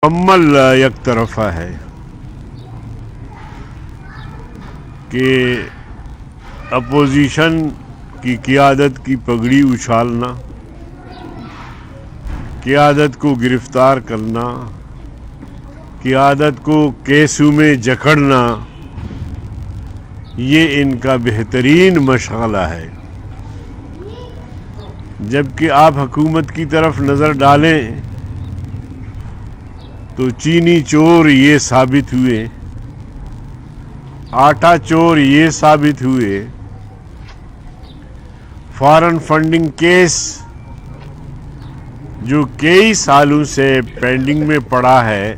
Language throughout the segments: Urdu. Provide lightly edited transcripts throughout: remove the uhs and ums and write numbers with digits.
مکمل یک طرفہ ہے کہ اپوزیشن کی قیادت کی پگڑی اچھالنا، قیادت کو گرفتار کرنا، قیادت کو کیسوں میں جکڑنا، یہ ان کا بہترین مشغلہ ہے۔ جبکہ آپ حکومت کی طرف نظر ڈالیں تو چینی چور یہ ثابت ہوئے، آٹا چور یہ ثابت ہوئے، فارن فنڈنگ کیس جو کئی سالوں سے پینڈنگ میں پڑا ہے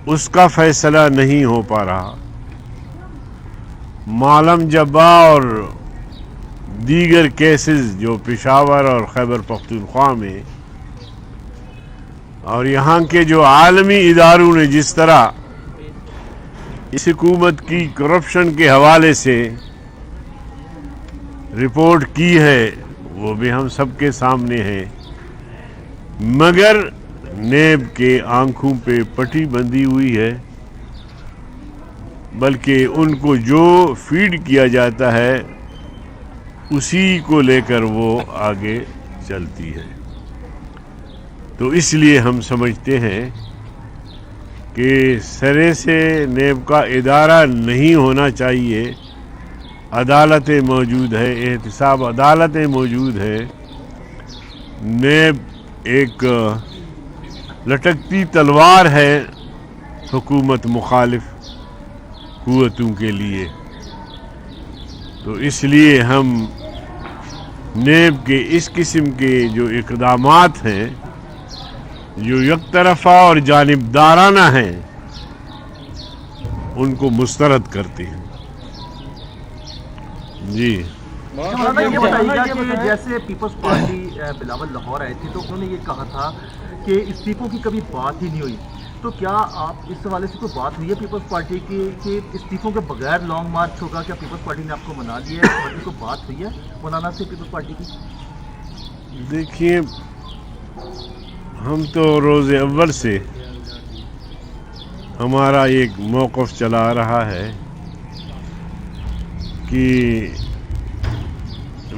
اس کا فیصلہ نہیں ہو پا رہا۔ معلم جبا اور دیگر کیسز جو پشاور اور خیبر پختونخوا میں اور یہاں کے جو عالمی اداروں نے جس طرح اس حکومت کی کرپشن کے حوالے سے رپورٹ کی ہے وہ بھی ہم سب کے سامنے ہے، مگر نیب کے آنکھوں پہ پٹی بندھی ہوئی ہے، بلکہ ان کو جو فیڈ کیا جاتا ہے اسی کو لے کر وہ آگے چلتی ہے۔ تو اس لیے ہم سمجھتے ہیں کہ سرے سے نیب کا ادارہ نہیں ہونا چاہیے۔ عدالتیں موجود ہے، احتساب عدالتیں موجود ہے، نیب ایک لٹکتی تلوار ہے حکومت مخالف قوتوں کے لیے۔ تو اس لیے ہم نیب کے اس قسم کے جو اقدامات ہیں جو یک طرفہ اور جانبدارانہ ہیں ان کو مسترد کرتے ہیں۔ جی یہ بتائیے گا کہ جیسے پیپلز پارٹی بلاول لاہور آئے تھے تو انہوں نے یہ کہا تھا کہ استعفوں کی کبھی بات ہی نہیں ہوئی، تو کیا آپ اس حوالے سے کوئی بات ہوئی ہے پیپلز پارٹی کی کہ استعفوں کے بغیر لانگ مارچ ہوگا؟ کیا پیپلز پارٹی نے آپ کو منا لیا ہے؟ پارٹی کو بات ہوئی ہے مولانا سے پیپلز پارٹی کی؟ دیکھیے، ہم تو روز اول سے ہمارا ایک موقف چلا رہا ہے کہ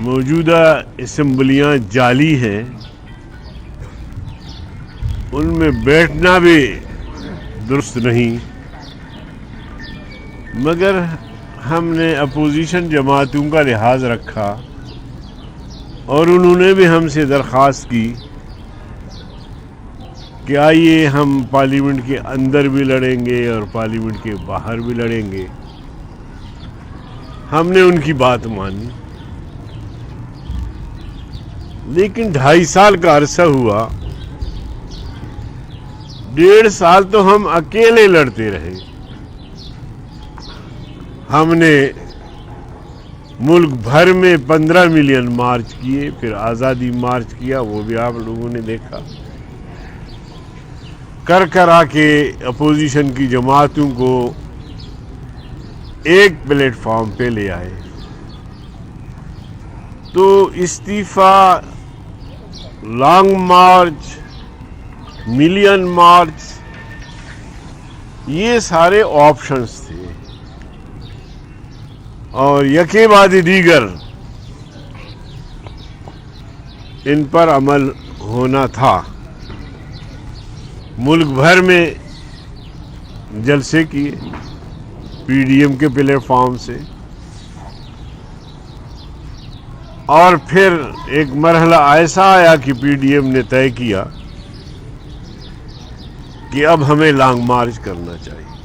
موجودہ اسمبلیاں جعلی ہیں، ان میں بیٹھنا بھی درست نہیں، مگر ہم نے اپوزیشن جماعتوں کا لحاظ رکھا اور انہوں نے بھی ہم سے درخواست کی کہ آئیے ہم پارلیمنٹ کے اندر بھی لڑیں گے اور پارلیمنٹ کے باہر بھی لڑیں گے۔ ہم نے ان کی بات مانی، لیکن 2.5 سال کا عرصہ ہوا، 1.5 سال تو ہم اکیلے لڑتے رہے۔ ہم نے ملک بھر میں 15 ملین مارچ کیے، پھر آزادی مارچ کیا، وہ بھی آپ لوگوں نے دیکھا، کر آ کے اپوزیشن کی جماعتوں کو ایک پلیٹ فارم پہ لے آئے۔ تو استعفیٰ، لانگ مارچ، ملین مارچ، یہ سارے آپشنز تھے اور یکے بعد دیگر ان پر عمل ہونا تھا۔ ملک بھر میں جلسے کیے پی ڈی ایم کے پلیٹ فارم سے، اور پھر ایک مرحلہ ایسا آیا کہ پی ڈی ایم نے طے کیا کہ اب ہمیں لانگ مارچ کرنا چاہیے۔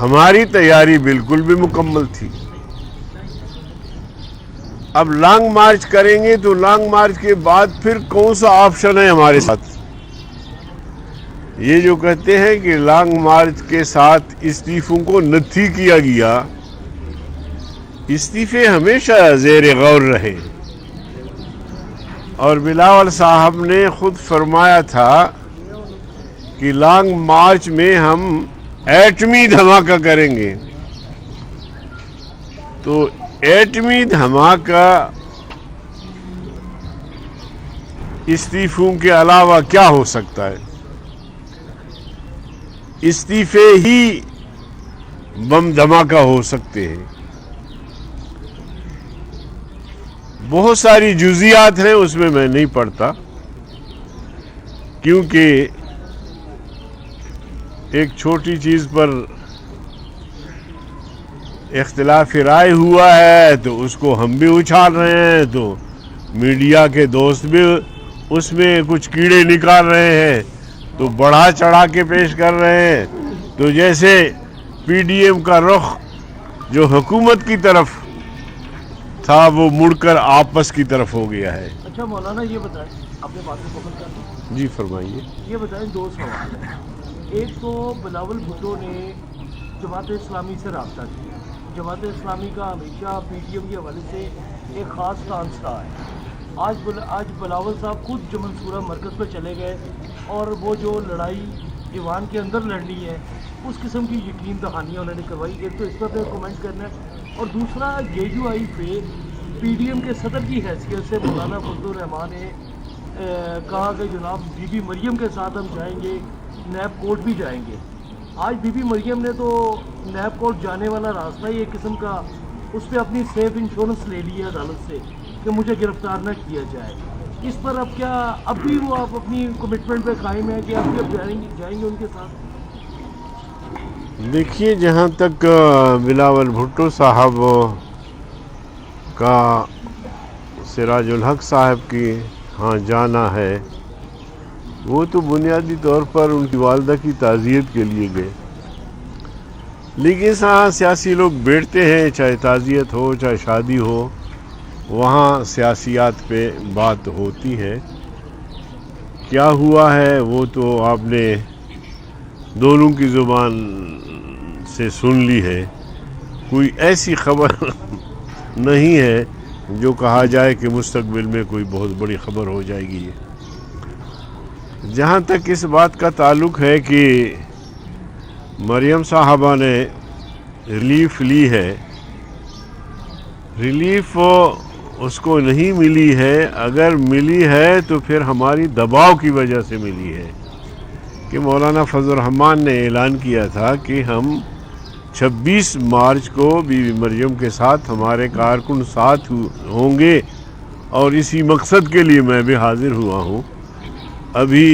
ہماری تیاری بالکل بھی مکمل تھی۔ اب لانگ مارچ کریں گے تو لانگ مارچ کے بعد پھر کون سا آپشن ہے ہمارے ساتھ؟ یہ جو کہتے ہیں کہ لانگ مارچ کے ساتھ استعفوں کو نتھی کیا گیا، استعفے ہمیشہ زیر غور رہے، اور بلاول صاحب نے خود فرمایا تھا کہ لانگ مارچ میں ہم ایٹمی دھماکہ کریں گے۔ تو ایٹمی دھماکہ استعفوں کے علاوہ کیا ہو سکتا ہے؟ استعفے ہی بم دھماکہ ہو سکتے ہیں. بہت ساری جزیات ہیں، اس میں نہیں پڑھتا، کیونکہ ایک چھوٹی چیز پر اختلاف رائے ہوا ہے تو اس کو ہم بھی اچھال رہے ہیں، تو میڈیا کے دوست بھی اس میں کچھ کیڑے نکال رہے ہیں، تو بڑھا چڑھا کے پیش کر رہے ہیں. تو جیسے پی ڈی ایم کا رخ جو حکومت کی طرف تھا وہ مڑ کر آپس کی طرف ہو گیا ہے. اچھا مولانا یہ بتائیں، اپنے بات میں مکمل کر دیں. جی فرمائیے. یہ بتائیں، دو سوال ہیں. ایک تو بلاول بھٹو نے جماعت اسلامی سے رابطہ کیا. جماعت اسلامی کا ہمیشہ پی ڈی ایم کے حوالے سے ایک خاص سٹانس رہا ہے. آج بلاول صاحب خود جو منصورہ مرکز پہ چلے گئے اور وہ جو لڑائی ایوان کے اندر لڑنی ہے اس قسم کی یقین دہانیاں انہوں نے کروائی. ایک تو اس پر کمنٹ کرنا ہے، اور دوسرا جے یو آئی پہ پی ڈی ایم کے صدر کی حیثیت سے مولانا فضل الرحمان نے کہا کہ جناب بی بی مریم کے ساتھ ہم جائیں گے، نیب کورٹ بھی جائیں گے. آج بی بی مریم نے تو نیب کورٹ جانے والا راستہ ہی ایک قسم کا اس پہ اپنی سیف انشورنس لے لی ہے عدالت سے کہ مجھے گرفتار نہ کیا جائے. اس پر اب کیا اب بھی وہ آپ اپنی کمٹمنٹ پہ قائم ہیں کہ آپ بھی اب جائیں گے ان کے ساتھ؟ دیکھیے، جہاں تک بلاول بھٹو صاحب کا سراج الحق صاحب کی ہاں جانا ہے، وہ تو بنیادی طور پر ان کی والدہ کی تعزیت کے لیے گئے. لیکن سیاسی لوگ بیٹھتے ہیں، چاہے تعزیت ہو چاہے شادی ہو، وہاں سیاسیات پہ بات ہوتی ہے. کیا ہوا ہے وہ تو آپ نے دونوں کی زبان سے سن لی ہے. کوئی ایسی خبر نہیں ہے جو کہا جائے کہ مستقبل میں کوئی بہت بڑی خبر ہو جائے گی. جہاں تک اس بات کا تعلق ہے کہ مریم صاحبہ نے ریلیف لی ہے، ریلیف اس کو نہیں ملی ہے. اگر ملی ہے تو پھر ہماری دباؤ کی وجہ سے ملی ہے کہ مولانا فضل الرحمان نے اعلان کیا تھا کہ ہم 26 مارچ کو بی بی مریم کے ساتھ ہمارے کارکن ساتھ ہوں گے، اور اسی مقصد کے لیے میں بھی حاضر ہوا ہوں. ابھی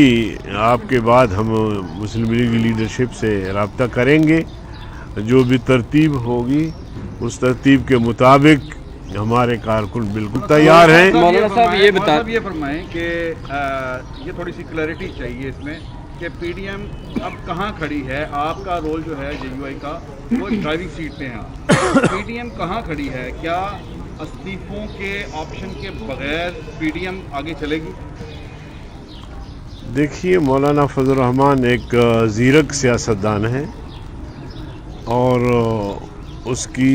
آپ کے بعد ہم مسلم لیگ لیڈرشپ سے رابطہ کریں گے، جو بھی ترتیب ہوگی اس ترتیب کے مطابق ہمارے کارکن بالکل تیار ہیں. مولانا صاحب یہ فرمائیں کہ یہ تھوڑی سی کلیئرٹی چاہیے اس میں کہ پی ڈی ایم اب کہاں کھڑی ہے. آپ کا رول جو ہے جے یو آئی کا وہ ڈرائیونگ سیٹ پہ ہیں، پی ڈی ایم کہاں کھڑی ہے؟ کیا استعفوں کے آپشن کے بغیر پی ڈی ایم آگے چلے گی؟ دیکھیے، مولانا فضل الرحمان ایک زیرک سیاستدان ہے، اور اس کی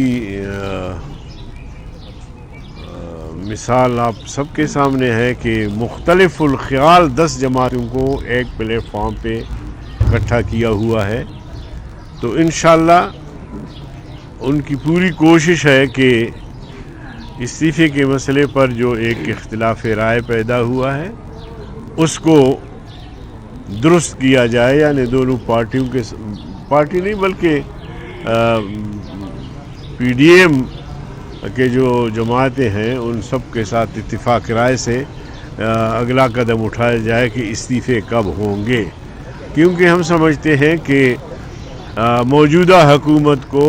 مثال آپ سب کے سامنے ہے کہ مختلف الخیال 10 جماعتوں کو ایک پلیٹ فارم پہ اکٹھا کیا ہوا ہے. تو انشاءاللہ ان کی پوری کوشش ہے کہ استعفے کے مسئلے پر جو ایک اختلاف رائے پیدا ہوا ہے اس کو درست کیا جائے. یعنی دونوں پارٹی نہیں بلکہ پی ڈی ایم کے جو جماعتیں ہیں ان سب کے ساتھ اتفاق رائے سے اگلا قدم اٹھایا جائے کہ استعفے کب ہوں گے. کیونکہ ہم سمجھتے ہیں کہ موجودہ حکومت کو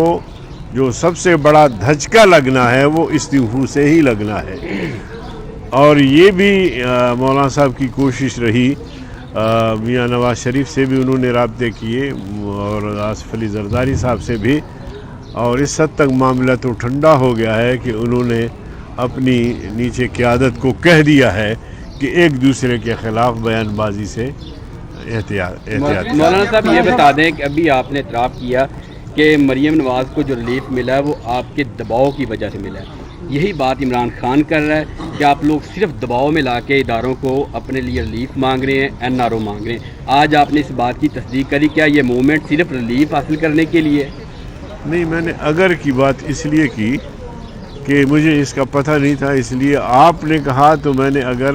جو سب سے بڑا دھچکا لگنا ہے وہ استعفوں سے ہی لگنا ہے. اور یہ بھی مولانا صاحب کی کوشش رہی، میاں نواز شریف سے بھی انہوں نے رابطے کیے اور آصف علی زرداری صاحب سے بھی، اور اس حد تک معاملہ تو ٹھنڈا ہو گیا ہے کہ انہوں نے اپنی نیچے قیادت کو کہہ دیا ہے کہ ایک دوسرے کے خلاف بیان بازی سے احتیاط. مولانا صاحب یہ بتا دیں کہ ابھی آپ نے اعتراف کیا کہ مریم نواز کو جو ریلیف ملا ہے وہ آپ کے دباؤ کی وجہ سے ملا ہے. یہی بات عمران خان کر رہا ہے کہ آپ لوگ صرف دباؤ میں لا کے اداروں کو اپنے لیے ریلیف مانگ رہے ہیں، این آر او مانگ رہے ہیں. آج آپ نے اس بات کی تصدیق کری، کیا یہ موومنٹ صرف ریلیف حاصل کرنے کے لیے؟ نہیں، میں نے اگر کی بات اس لیے کی کہ مجھے اس کا پتہ نہیں تھا، اس لیے آپ نے کہا تو میں نے اگر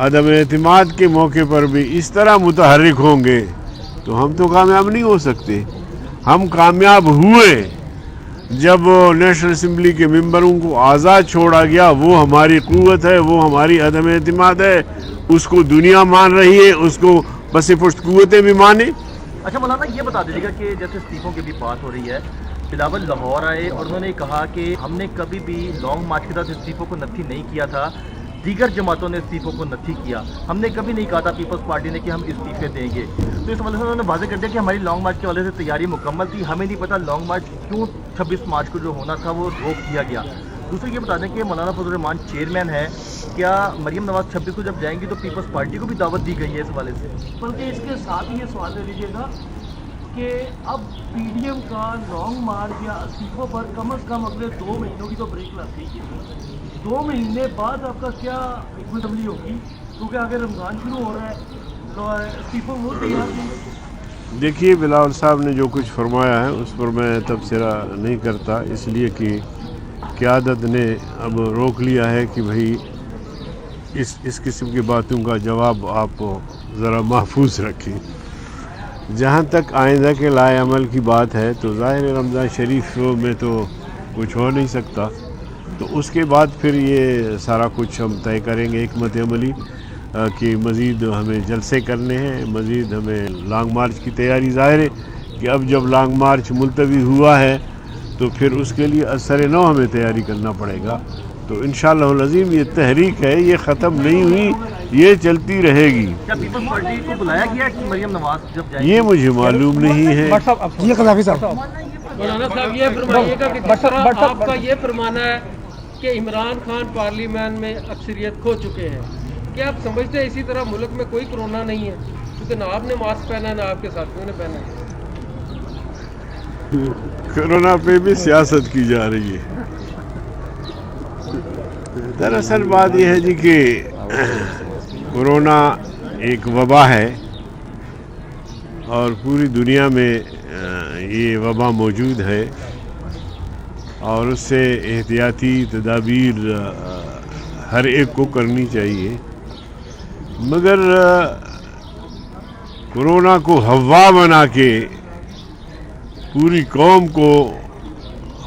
عدم اعتماد کے موقع پر بھی اس طرح متحرک ہوں گے تو ہم تو کامیاب نہیں ہو سکتے. ہم کامیاب ہوئے جب نیشنل اسمبلی کے ممبروں کو آزاد چھوڑا گیا. وہ ہماری قوت ہے, وہ ہماری عدم اعتماد ہے. اس کو دنیا مان رہی ہے, اس کو پس پشت قوتیں بھی مانیں. اچھا مولانا یہ بتا دیجیے گا کہ جیسے استعفوں کی بھی بات ہو رہی ہے, بلاول لاہور آئے اور انہوں نے کہا کہ ہم نے کبھی بھی لانگ مارچ کے تحت استعفوں کو نفی نہیں کیا تھا, دیگر جماعتوں نے استعفوں کو نفی کیا. ہم نے کبھی نہیں کہا تھا پیپلز پارٹی نے کہ ہم استعفے دیں گے. تو اس وجہ سے انہوں نے واضح کر دیا کہ ہماری لانگ مارچ کے حوالے سے تیاری مکمل تھی, ہمیں نہیں پتا لانگ مارچ کیوں 26 مارچ کو جو ہونا تھا وہ روک دیا گیا. دوسرے یہ بتا دیں کہ مولانا فضل الرحمان چیئرمین ہے, کیا مریم نواز 26 کو جب جائیں گی تو پیپلز پارٹی کو بھی دعوت دی گئی ہے اس حوالے سے؟ بلکہ اس کے ساتھ یہ سوال لے لیجیے گا کہ اب پی ڈی ایم کا لانگ مارچ یا استعفوں پر کم از کم اگلے 2 مہینوں کی تو بریک لگتی ہے. 2 مہینے بعد آپ کا کیا حکمت عملی ہوگی, کیونکہ اگر رمضان شروع ہو رہا ہے تو استعفوں وہ تیار نہیں. دیکھیے بلاول صاحب نے جو کچھ فرمایا ہے اس پر میں تبصرہ نہیں کرتا, اس لیے کہ قیادت نے اب روک لیا ہے کہ بھئی اس قسم کی باتوں کا جواب آپ ذرا محفوظ رکھیں. جہاں تک آئندہ کے لائے عمل کی بات ہے تو ظاہر رمضان شریف میں تو کچھ ہو نہیں سکتا, تو اس کے بعد پھر یہ سارا کچھ ہم طے کریں گے حکمت عملی کہ مزید ہمیں جلسے کرنے ہیں, مزید ہمیں لانگ مارچ کی تیاری. ظاہر ہے کہ اب جب لانگ مارچ ملتوی ہوا ہے تو پھر اس کے لیے اثر نو ہمیں تیاری کرنا پڑے گا. تو انشاءاللہ العظیم یہ تحریک ہے, یہ ختم نہیں ہوئی, یہ چلتی رہے گی. کیا پیپلز پارٹی کو بلایا گیا کہ مریم نواز جب جائیں گی؟ یہ مجھے معلوم نہیں ہے. جی قذافی صاحب, مولانا صاحب یہ فرمائیے گا کہ جس طرح آپ کا یہ فرمانا ہے کہ عمران خان پارلیمان میں اکثریت کھو چکے ہیں, کیا آپ سمجھتے ہیں اسی طرح ملک میں کوئی کرونا نہیں ہے؟ کیونکہ نہ آپ نے ماسک پہنا ہے نہ آپ کے ساتھیوں نے پہنا ہے. کرونا پہ بھی سیاست کی جا رہی ہے. دراصل بات یہ ہے جی کہ کرونا ایک وبا ہے اور پوری دنیا میں یہ وبا موجود ہے اور اس سے احتیاطی تدابیر ہر ایک کو کرنی چاہیے. مگر کرونا کو ہوا بنا کے پوری قوم کو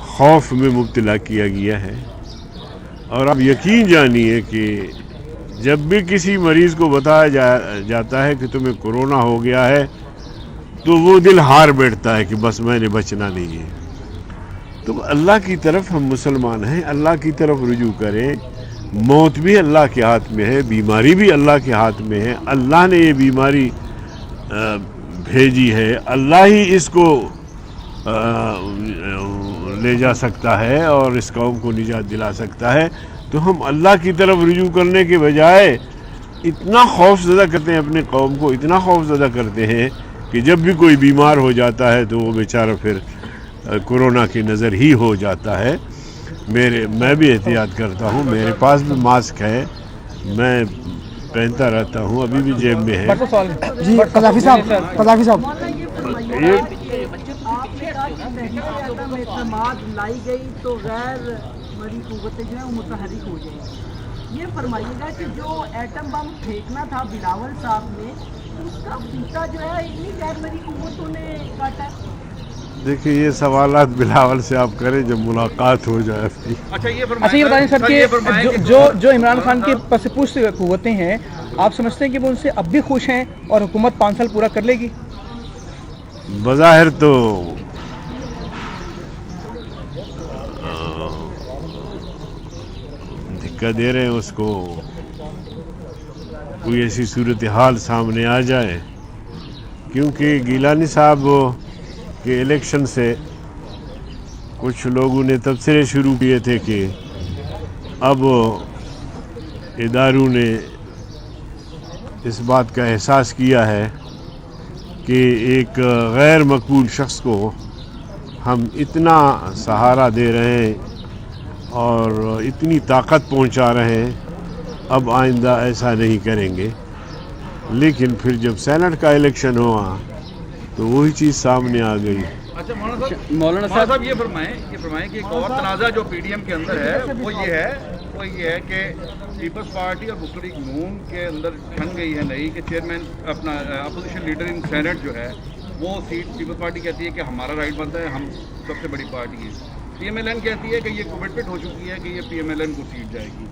خوف میں مبتلا کیا گیا ہے. اور آپ یقین جانیے کہ جب بھی کسی مریض کو بتایا جاتا ہے کہ تمہیں کرونا ہو گیا ہے تو وہ دل ہار بیٹھتا ہے کہ بس میں نے بچنا نہیں ہے. تو اللہ کی طرف ہم مسلمان ہیں, اللہ کی طرف رجوع کریں. موت بھی اللہ کے ہاتھ میں ہے, بیماری بھی اللہ کے ہاتھ میں ہے. اللہ نے یہ بیماری بھیجی ہے, اللہ ہی اس کو لے جا سکتا ہے اور اس قوم کو نجات دلا سکتا ہے. تو ہم اللہ کی طرف رجوع کرنے کے بجائے اتنا خوف زدہ کرتے ہیں اپنے قوم کو, اتنا خوف زدہ کرتے ہیں کہ جب بھی کوئی بیمار ہو جاتا ہے تو وہ بیچارہ پھر کرونا کی نظر ہی ہو جاتا ہے. میں بھی احتیاط کرتا ہوں, میرے پاس بھی ماسک ہے, میں پہنتا رہتا ہوں, ابھی بھی جیب میں ہے. جی قذافی صاحب اعتماد لائی گئی تو غیر بڑی قوتیں جو ہیں وہ متحرک ہو جائیں. یہ فرمائیے گا کہ جو ایٹم بم پھینکنا تھا بلاول صاحب نے, اس کا پیتا جو ہے اتنی غیر بڑی قوتوں نے کاٹا. دیکھیے یہ سوالات بلاول سے آپ کریں جب ملاقات ہو جائے. اچھا یہ بتائیں سر کہ جو عمران خان کے پس پشت قوتیں ہیں, آپ سمجھتے ہیں کہ وہ ان سے اب بھی خوش ہیں اور حکومت 5 سال پورا کر لے گی؟ بظاہر تو دھکا دے رہے ہیں اس کو, کوئی ایسی صورتحال سامنے آ جائے, کیونکہ گیلانی صاحب کے الیکشن سے کچھ لوگوں نے تبصرے شروع کیے تھے کہ اب اداروں نے اس بات کا احساس کیا ہے کہ ایک غیر مقبول شخص کو ہم اتنا سہارا دے رہے ہیں اور اتنی طاقت پہنچا رہے ہیں, اب آئندہ ایسا نہیں کریں گے. لیکن پھر جب سینٹ کا الیکشن ہوا تو وہی چیز سامنے آ گئی. اچھا مولانا صاحب یہ فرمائیں کہ ایک اور تنازع جو پی ڈی ایم کے اندر ہے وہ یہ ہے کہ پیپلز پارٹی اور مسلم لیگ نون کے اندر ٹھن گئی ہے نئی کہ چیئرمین اپنا اپوزیشن لیڈر ان سینٹ جو ہے وہ سیٹ پیپلز پارٹی کہتی ہے کہ ہمارا رائٹ بنتا ہے, ہم سب سے بڑی پارٹی ہے. پی ایم ایل این کہتی ہے کہ یہ کمٹمنٹ ہو چکی ہے کہ یہ پی ایم ایل این کو سیٹ جائے گی.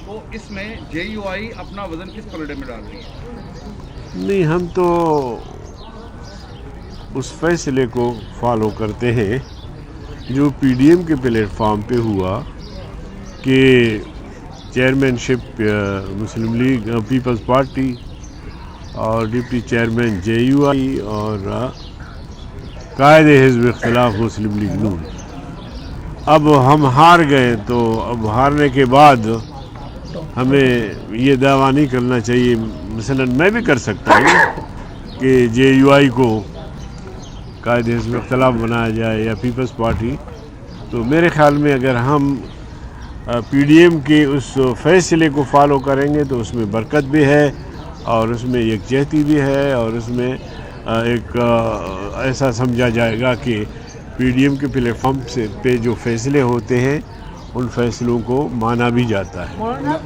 تو اس میں جے یو آئی اپنا وزن کس پلڑے میں ڈال رہی ہے؟ نہیں, ہم تو اس فیصلے کو فالو کرتے ہیں جو پی ڈی ایم کے پلیٹ فارم پہ ہوا کہ چیئرمین شپ مسلم لیگ پیپلز پارٹی اور ڈپٹی چیئرمین جے یو آئی اور قائد حزب اختلاف مسلم لیگ نون. اب ہم ہار گئے تو اب ہارنے کے بعد ہمیں یہ دعویٰ نہیں کرنا چاہیے. مثلا میں بھی کر سکتا ہوں کہ جے یو آئی کو قائد حزب اختلاف بنایا جائے یا پیپلز پارٹی. تو میرے خیال میں اگر ہم پی ڈی ایم کے اس فیصلے کو فالو کریں گے تو اس میں برکت بھی ہے اور اس میں یکجہتی بھی ہے اور اس میں ایک ایسا سمجھا جائے گا کہ پی ڈی ایم کے پلیٹ فارم سے پہ جو فیصلے ہوتے ہیں ان فیصلوں کو مانا بھی جاتا ہے. مولانا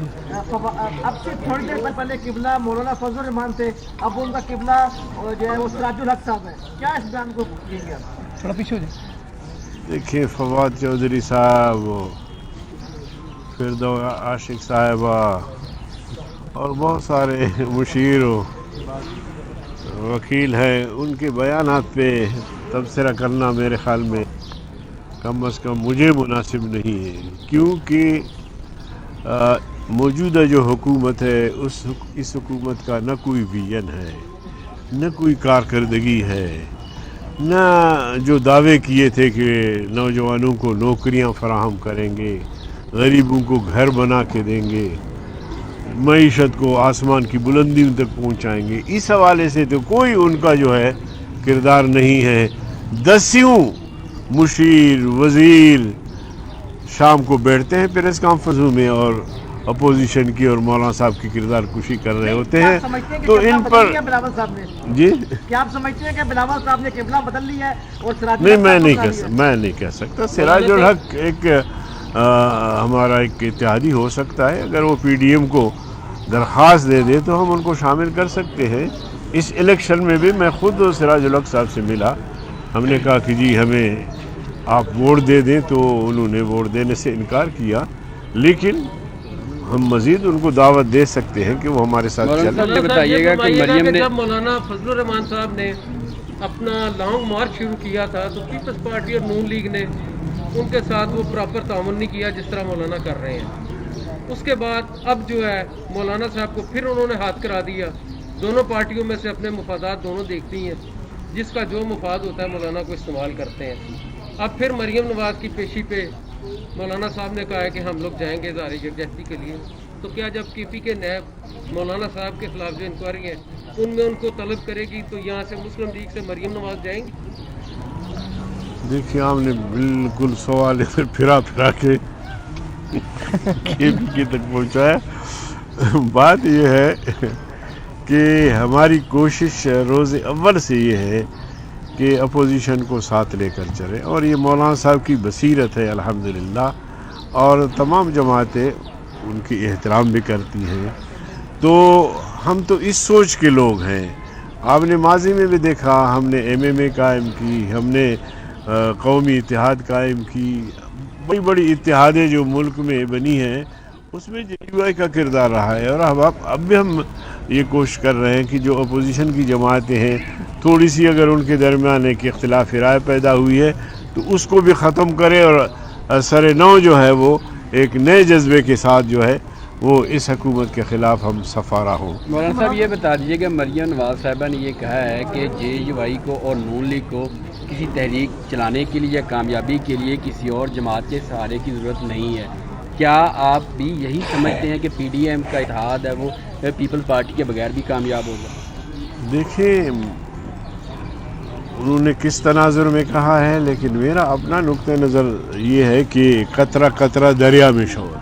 اب سے تھوڑی دیر پہلے قبلہ مولانا فضل الرحمان تھے, اب ان کا قبلہ جو ہے وہ سراج الحق صاحب ہے. کیا اس بیان کو کہیں گے آپ؟ تھوڑا پیچھے ہو جائیں. دیکھیے, فواد چودھری صاحب, فردوس عاشق صاحبہ اور بہت سارے مشیر و وکیل ہیں, ان کے بیانات پہ تبصرہ کرنا میرے خیال میں کم از کم مجھے مناسب نہیں ہے, کیونکہ موجودہ جو حکومت ہے اس حکومت کا نہ کوئی ویژن ہے, نہ کوئی کارکردگی ہے, نہ جو دعوے کیے تھے کہ نوجوانوں کو نوکریاں فراہم کریں گے, غریبوں کو گھر بنا کے دیں گے, معیشت کو آسمان کی بلندیوں تک پہنچائیں گے, اس حوالے سے تو کوئی ان کا جو ہے کردار نہیں ہے. دسیوں مشیر وزیر شام کو بیٹھتے ہیں پریس کانفرنسوں میں اور اپوزیشن کی اور مولانا صاحب کی کردار کشی کر رہے ہوتے ہیں. تو ان پر بلاول صاحب نے, جی, کیا آپ سمجھتے ہیں کہ بلاول صاحب نے قبلہ بدل لی ہے اور سراج نہیں, میں نہیں کہہ سکتا. سراج الحق ایک ہمارا ایک اتحادی ہو سکتا ہے. اگر وہ پی ڈی ایم کو درخواست دے دے تو ہم ان کو شامل کر سکتے ہیں. اس الیکشن میں بھی میں خود سراج الحق صاحب سے ملا, ہم نے کہا کہ جی ہمیں آپ ووٹ دے دیں, تو انہوں نے ووٹ دینے سے انکار کیا, لیکن ہم مزید ان کو دعوت دے سکتے ہیں کہ وہ ہمارے ساتھ چلیں. یہ بتائیے گا کہ مریم نے جب مولانا فضل الرحمان صاحب نے اپنا لانگ مارچ شروع کیا تھا تو پیپلز پارٹی اور نون لیگ نے ان کے ساتھ وہ پراپر تعاون نہیں کیا جس طرح مولانا کر رہے ہیں. اس کے بعد اب جو ہے مولانا صاحب کو پھر انہوں نے ہاتھ کرا دیا. دونوں پارٹیوں میں سے اپنے مفادات دونوں دیکھتی ہیں, جس کا جو مفاد ہوتا ہے مولانا کو استعمال کرتے ہیں. اب پھر مریم نواز کی پیشی پہ مولانا صاحب نے کہا ہے کہ ہم لوگ جائیں گے اظہار یکجہتی کے لیے. تو کیا جب کے پی کے نیب مولانا صاحب کے خلاف جو انکوائری ہے ان میں ان کو طلب کرے گی تو یہاں سے مسلم لیگ سے مریم نواز جائیں گی؟ دیکھیے, آپ نے بالکل سوال پھرا کے کے پی تک پہنچایا. بات یہ ہے کہ ہماری کوشش روز اول سے یہ ہے کہ اپوزیشن کو ساتھ لے کر چلے, اور یہ مولانا صاحب کی بصیرت ہے الحمدللہ, اور تمام جماعتیں ان کی احترام بھی کرتی ہیں. تو ہم تو اس سوچ کے لوگ ہیں. آپ نے ماضی میں بھی دیکھا, ہم نے ایم ایم اے قائم کی, ہم نے قومی اتحاد قائم کی, بڑی بڑی اتحادیں جو ملک میں بنی ہیں اس میں جے یو آئی کا کردار رہا ہے. اور اب بھی ہم یہ کوشش کر رہے ہیں کہ جو اپوزیشن کی جماعتیں ہیں, تھوڑی سی اگر ان کے درمیان ایک اختلاف رائے پیدا ہوئی ہے تو اس کو بھی ختم کرے, اور سر نو جو ہے وہ ایک نئے جذبے کے ساتھ جو ہے وہ اس حکومت کے خلاف ہم سفارہ ہوں. مولانا صاحب یہ بتا دیجیے کہ مریم نواز صاحبہ نے یہ کہا ہے کہ جے یو آئی کو اور نون لیگ کو کسی تحریک چلانے کے لیے یا کامیابی کے لیے کسی اور جماعت کے سہارے کی ضرورت نہیں ہے. کیا آپ بھی یہی سمجھتے ہیں کہ پی ڈی ایم کا اتحاد ہے وہ پیپلز پارٹی کے بغیر بھی کامیاب ہوگا؟ دیکھیں, انہوں نے کس تناظر میں کہا ہے, لیکن میرا اپنا نقطہ نظر یہ ہے کہ قطرہ قطرہ دریا میں شور.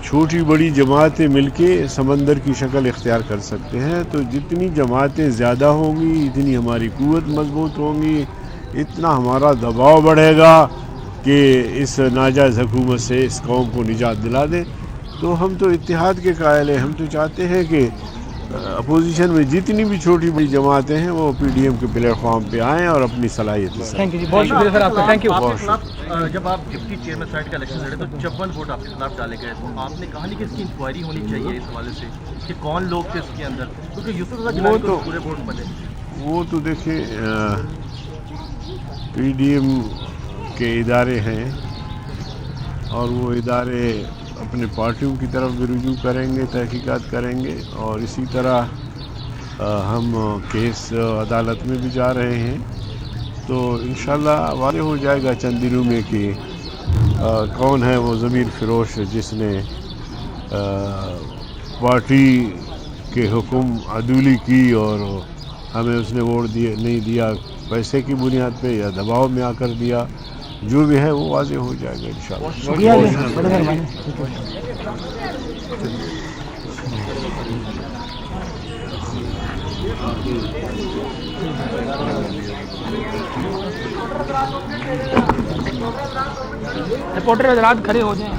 چھوٹی بڑی جماعتیں مل کے سمندر کی شکل اختیار کر سکتے ہیں. تو جتنی جماعتیں زیادہ ہوں گی اتنی ہماری قوت مضبوط ہوں گی, اتنا ہمارا دباؤ بڑھے گا کہ اس ناجائز حکومت سے اس قوم کو نجات دلا دے. تو ہم تو اتحاد کے قائل ہیں. ہم تو چاہتے ہیں کہ اپوزیشن میں جتنی بھی چھوٹی بڑی جماعتیں ہیں وہ پی ڈی ایم کے پلیٹ فارم پہ آئیں اور اپنی صلاحیت سے. تھینک یو جی، بہت شکریہ سر آپ کا، تھینک یو. آپ کے خلاف جب آپ ڈپٹی چیئرمین سائٹ کا الیکشن لڑے تو 54 ووٹ آپ کے خلاف ڈالے گئے، تو آپ نے کہا نہیں کہ اس کی انکوائری ہونی چاہیے اس حوالے سے کہ کون لوگ تھے اس کے اندر، کیونکہ یوسف رضا گیلانی کو پورے ووٹ ملے. وہ تو دیکھیں پی ڈی ایم کے ادارے ہیں اور وہ ادارے اپنے پارٹیوں کی طرف بھی رجوع کریں گے، تحقیقات کریں گے، اور اسی طرح ہم کیس عدالت میں بھی جا رہے ہیں. تو انشاءاللہ واضح ہو جائے گا چند دنوں میں کہ کون ہے وہ ضمیر فروش جس نے پارٹی کے حکم عدولی کی اور ہمیں اس نے ووٹ نہیں دیا پیسے کی بنیاد پہ یا دباؤ میں آ کر دیا. جو بھی ہے وہ واضح ہو جائے گا انشاءاللہ. شکریہ جی، بڑی مہربانی. رپورٹر حضرات کھڑے ہو جائیں.